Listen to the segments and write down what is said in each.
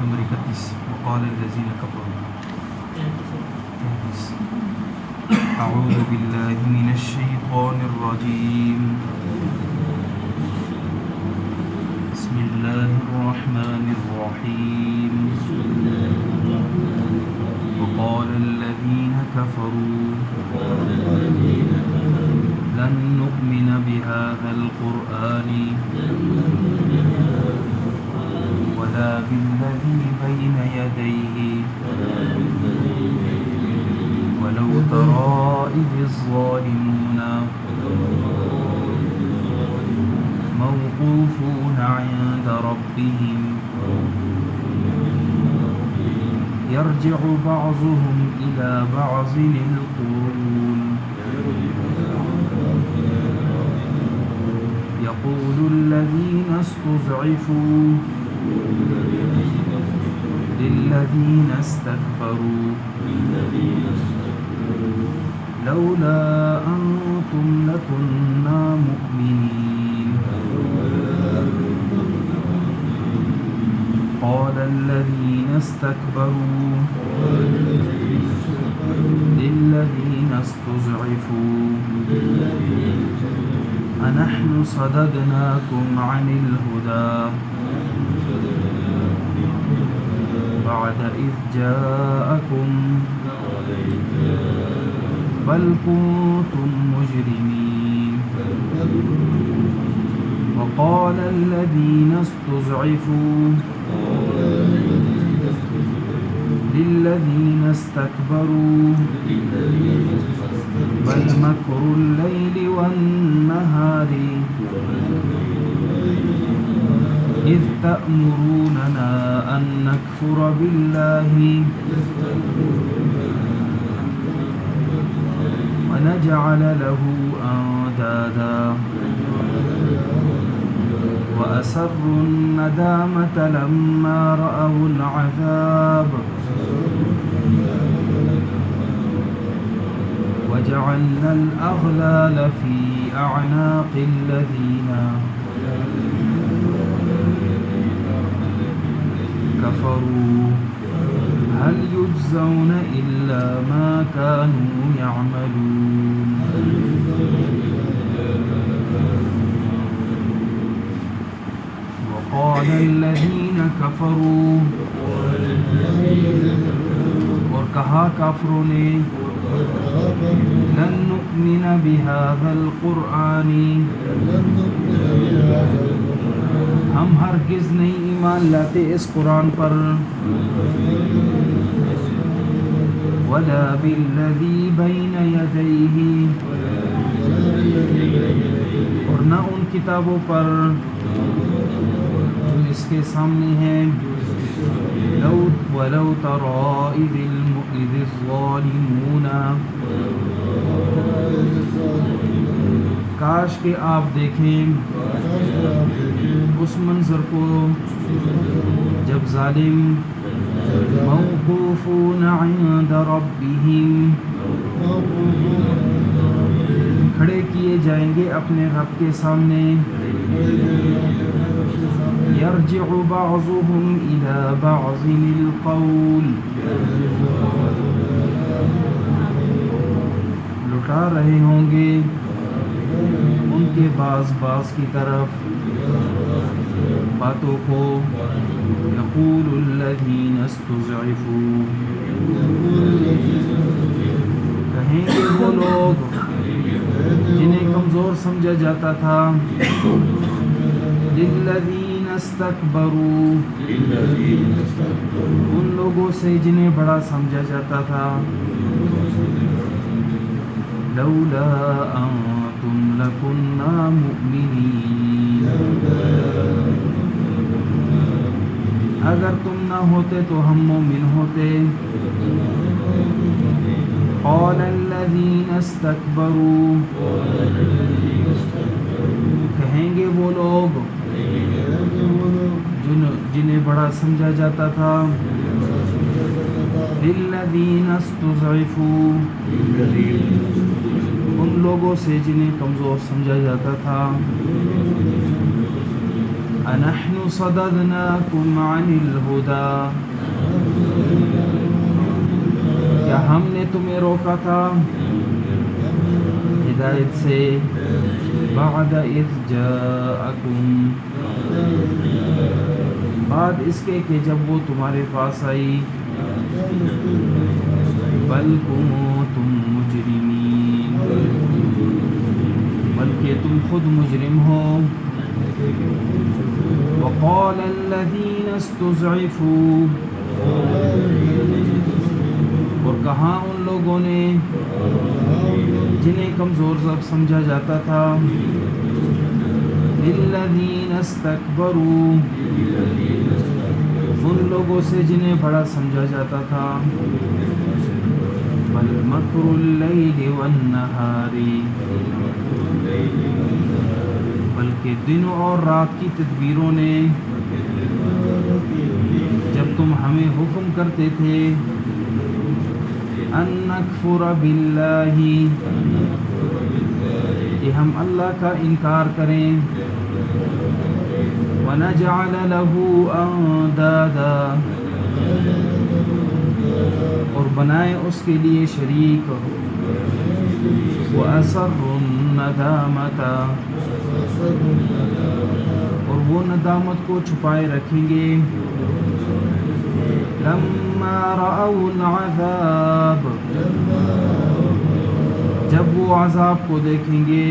Number 31 وقال الذين كفروا. أعوذ بالله من الشيطان الرجيم. بسم الله الرحمن الرحيم. وقال الذين كفروا لن نؤمن بهذا القرآن ولا بالذي بين يديه ولو ترى إذ الظالمون موقوفون عند ربهم يرجع بعضهم إلى بعض القول يقول الذين استضعفوا للذين استكبروا لولا أنتم لكنا مؤمنين. قال الذين استكبروا للذين استضعفوا أنحن صددناكم عن الهدى بعد إذ جاءكم بل كنتم مجرمين. وقال الذين استضعفوا للذين استكبروا بل مكر الليل والنهار إذ تأمروننا أن نكفر بالله ونجعل له أندادا وأسروا الندامة لما رأوا العذاب وجعلنا الأغلال في أعناق الذين كفروا هل يجزون إلا ما كانوا يعملون. وقال الذين كفروا اور کہا کافروں نے لن نؤمن بهذا القرآن ہم ہرگز نہیں ایمان لاتے اس قرآن پر ولا بالذی بین یدیہ اور نہ ان کتابوں پر جو اس کے سامنے ہیں ولو ترى إذ الظالمون کاش کہ آپ دیکھیں اس منظر کو جب ظالم موقوفون عند ربهم کھڑے کیے جائیں گے اپنے رب کے سامنے يرجع بعضهم إلى بعض القول لٹا رہے ہوں گے ان کے بعض کی طرف باتوں کو يقول الذين استضعفوا کہیں گے وہ لوگ جنہیں کمزور سمجھا جاتا تھا للذین استکبروا ان لوگوں سے جنہیں بڑا سمجھا جاتا تھا لولا انتم لکنا مؤمنین اگر تم نہ ہوتے تو ہم مومن ہوتے. قال الذین استکبروا کہیں گے وہ لوگ جنہیں بڑا سمجھا جاتا تھا للذین استضعفوا ان لوگوں سے جنہیں کمزور سمجھا جاتا تھا أنحن صددناكم عن الهدى کیا ہم نے تمہیں روکا تھا ہدایت سے بعد اذ جاءکم بعد اس کے کہ جب وہ تمہارے پاس آئی بل کنتم مجرمین بلکہ تم خود مجرم ہو وقال الذین استضعفوا اور کہا ان لوگوں نے جنہیں کمزور سمجھا جاتا تھا للذین استکبروا ان لوگوں سے جنہیں بڑا سمجھا جاتا تھا بل مکر اللیل والنہار بلکہ دن اور رات کی تدبیروں نے جب تم ہمیں حکم کرتے تھے ان نکفر باللہ کہ ہم اللہ کا انکار کریں ونجعل له اندادا اور بنائے اس کے لیے شریک واسروا الندامۃ اور وہ ندامت کو چھپائے رکھیں گے لما رأوا العذاب جب وہ عذاب کو دیکھیں گے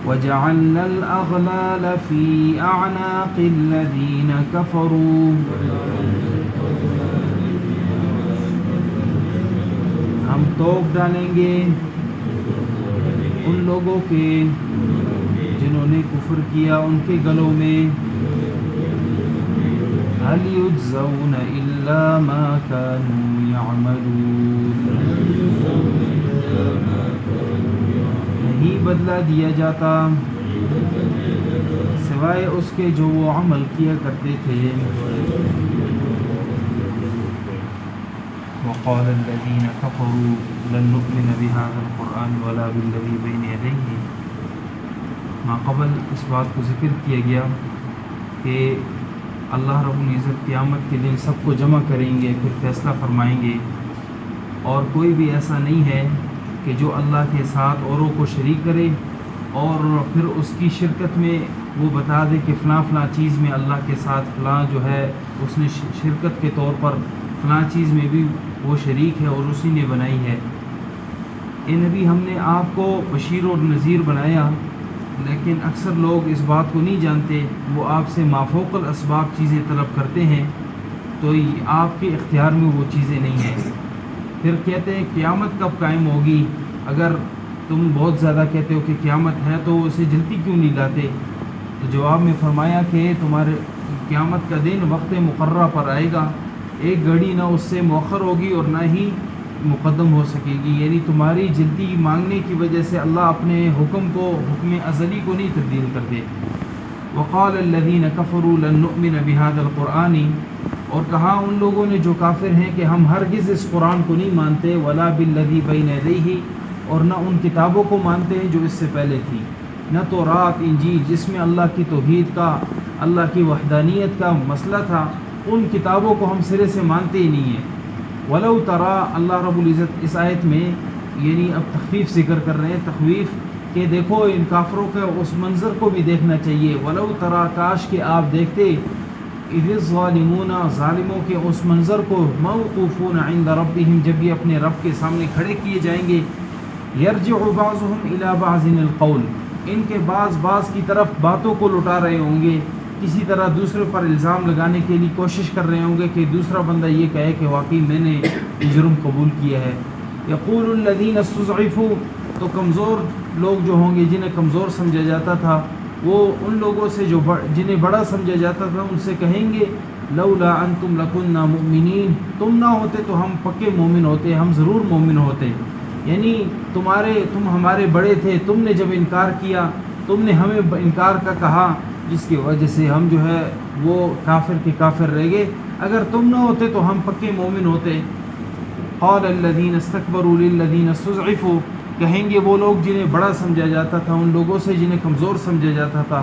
وجعلنا الأغلال في أعناق الذين كفروا ہم توق ڈالیں گے ان لوگوں کے جنہوں نے کفر کیا ان کے گلوں میں هل يجزون إلا ما كانوا يعملون نہیں بدلہ دیا جاتا سوائے اس کے جو وہ عمل کیا کرتے تھے وقال الذين كفروا لن نؤمن بهذا القرآن ولا بالذي بين يديه ما قبل اس بات کو ذکر کیا گیا کہ اللہ رب العزت قیامت کے دن سب کو جمع کریں گے پھر فیصلہ فرمائیں گے اور کوئی بھی ایسا نہیں ہے کہ جو اللہ کے ساتھ اوروں کو شریک کرے اور پھر اس کی شرکت میں وہ بتا دے کہ فلاں فلاں چیز میں اللہ کے ساتھ فلاں جو ہے اس نے شرکت کے طور پر فلاں چیز میں بھی وہ شریک ہے اور اسی نے بنائی ہے اے نبی ہم نے آپ کو بشیر اور نذیر بنایا لیکن اکثر لوگ اس بات کو نہیں جانتے وہ آپ سے مافوق الاسباب چیزیں طلب کرتے ہیں تو آپ کے اختیار میں وہ چیزیں نہیں ہیں پھر کہتے ہیں قیامت کب قائم ہوگی اگر تم بہت زیادہ کہتے ہو کہ قیامت ہے تو اسے جلدی کیوں نہیں لاتے تو جواب میں فرمایا کہ تمہارے قیامت کا دن وقت مقررہ پر آئے گا ایک گھڑی نہ اس سے مؤخر ہوگی اور نہ ہی مقدم ہو سکے گی یعنی تمہاری جلدی مانگنے کی وجہ سے اللہ اپنے حکم کو حکم ازلی کو نہیں تبدیل کرتے وقال الذين كفروا لن نؤمن بهذا القرآن اور کہا ان لوگوں نے جو کافر ہیں کہ ہم ہرگز اس قرآن کو نہیں مانتے ولا بالذی بین یدیہ اور نہ ان کتابوں کو مانتے ہیں جو اس سے پہلے تھی نہ تورات انجیل جس میں اللہ کی توحید کا اللہ کی وحدانیت کا مسئلہ تھا ان کتابوں کو ہم سرے سے مانتے ہی نہیں ہیں ولو ترا اللہ رب العزت اس آیت میں یعنی اب تخفیف ذکر کر رہے ہیں تخویف کہ دیکھو ان کافروں کے اس منظر کو بھی دیکھنا چاہیے ولو ترا کاش کہ آپ دیکھتے اذ الظالمون ظالموں کے اس منظر کو موقوفون عند ربهم جب یہ اپنے رب کے سامنے کھڑے کیے جائیں گے یرجع بعضهم الى بعض القول ان کے بعض کی طرف باتوں کو لٹا رہے ہوں گے کسی طرح دوسرے پر الزام لگانے کے لیے کوشش کر رہے ہوں گے کہ دوسرا بندہ یہ کہے کہ واقعی میں نے جرم قبول کیا ہے یقول الذین استضعفوا تو کمزور لوگ جو ہوں گے جنہیں کمزور سمجھا جاتا تھا وہ ان لوگوں سے جو جنہیں بڑا سمجھا جاتا تھا ان سے کہیں گے لولا انتم لکنا مؤمنین تم نہ ہوتے تو ہم پکے مومن ہوتے ہم ضرور مومن ہوتے یعنی تم ہمارے بڑے تھے تم نے جب انکار کیا تم نے ہمیں انکار کا کہا جس کی وجہ سے ہم جو ہے وہ کافر کے کافر رہ گئے اگر تم نہ ہوتے تو ہم پکے مومن ہوتے قال الذین استکبروا للذین استضعفوا کہیں گے وہ لوگ جنہیں بڑا سمجھا جاتا تھا ان لوگوں سے جنہیں کمزور سمجھا جاتا تھا